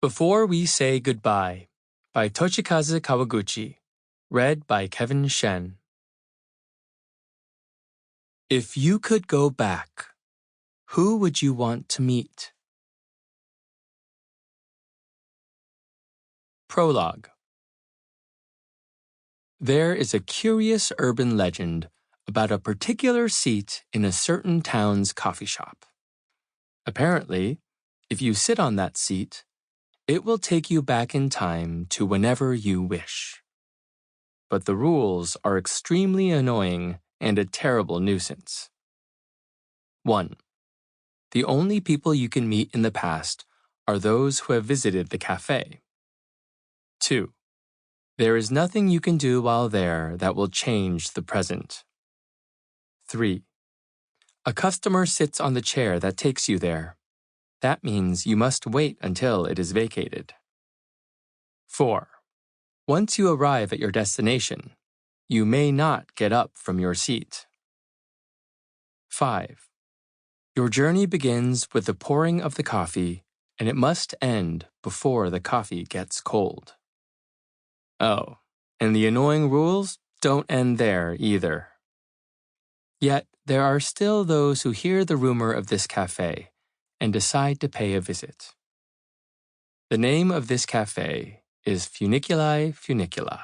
Before We Say Goodbye by Toshikazu Kawaguchi. Read by Shen. If you could go back, who would you want to meet? Prologue. There is a curious urban legend about a particular seat in a certain town's coffee shop. Apparently, if you sit on that seat, it will take you back in time to whenever you wish. But the rules are extremely annoying and a terrible nuisance. 1. The only people you can meet in the past are those who have visited the cafe. 2. There is nothing you can do while there that will change the present. 3. A customer sits on the chair that takes you there. That means you must wait until it is vacated. 4. Once you arrive at your destination, you may not get up from your seat. 5. Your journey begins with the pouring of the coffee, and it must end before the coffee gets cold. Oh, and the annoying rules don't end there either. Yet there are still those who hear the rumor of this cafe and decide to pay a visit. The name of this cafe is Funiculi Funicula.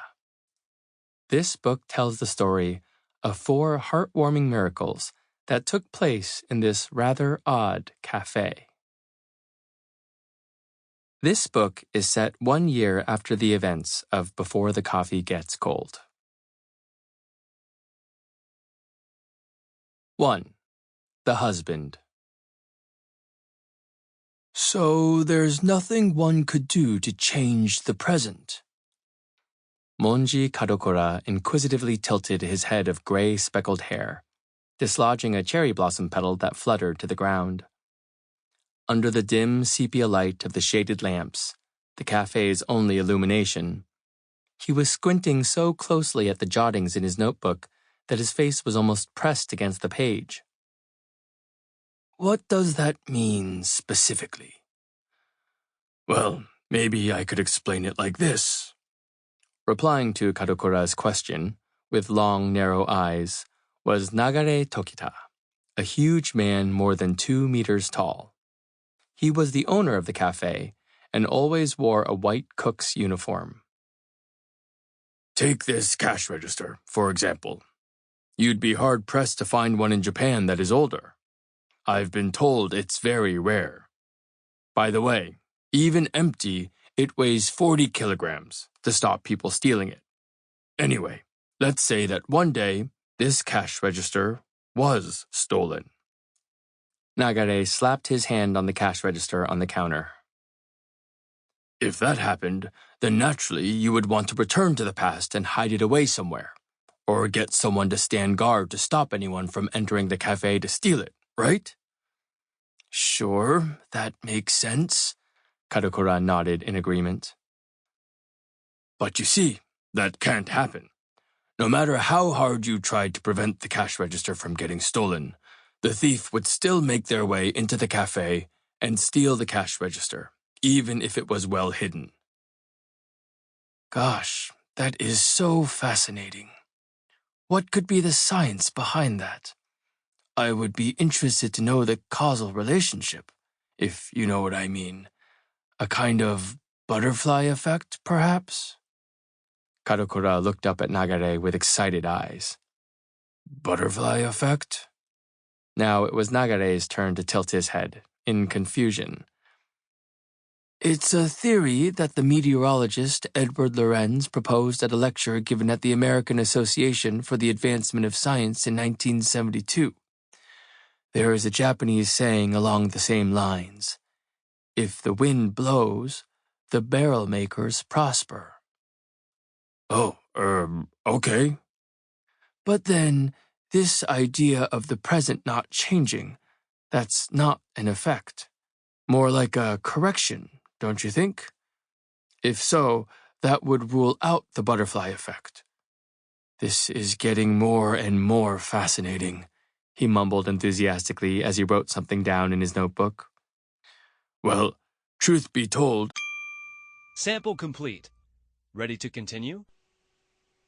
This book tells the story of 4 heartwarming miracles that took place in this rather odd cafe. This book is set 1 year after the events of Before the Coffee Gets Cold. 1. The Husband. So there's nothing one could do to change the present. Monji Kadokura inquisitively tilted his head of gray speckled hair, dislodging a cherry blossom petal that fluttered to the ground. Under the dim sepia light of the shaded lamps, the cafe's only illumination, he was squinting so closely at the jottings in his notebook that his face was almost pressed against the page. What does that mean specifically? Well, maybe I could explain it like this. Replying to Kadokura's question, with long, narrow eyes, was Nagare Tokita, a huge man more than 2 meters tall. He was the owner of the cafe and always wore a white cook's uniform. Take this cash register, for example. You'd be hard-pressed to find one in Japan that is older. I've been told it's very rare. By the way, even empty, it weighs 40 kilograms to stop people stealing it. Anyway, let's say that one day, this cash register was stolen. Nagare slapped his hand on the cash register on the counter. If that happened, then naturally you would want to return to the past and hide it away somewhere, or get someone to stand guard to stop anyone from entering the cafe to steal it, right? Sure, that makes sense. Kadokura nodded in agreement. But you see, that can't happen. No matter how hard you tried to prevent the cash register from getting stolen, the thief would still make their way into the cafe and steal the cash register, even if it was well hidden. Gosh, that is so fascinating. What could be the science behind that? I would be interested to know the causal relationship, if you know what I mean. A kind of butterfly effect, perhaps? Kadokura looked up at Nagare with excited eyes. Butterfly effect? Now it was Nagare's turn to tilt his head, in confusion. It's a theory that the meteorologist Edward Lorenz proposed at a lecture given at the American Association for the Advancement of Science in 1972. There is a Japanese saying along the same lines. If the wind blows, the barrel makers prosper. Oh, okay. But then, this idea of the present not changing, that's not an effect. More like a correction, don't you think? If so, that would rule out the butterfly effect. This is getting more and more fascinating, he mumbled enthusiastically as he wrote something down in his notebook. Well, truth be told, Sample complete. Ready to continue?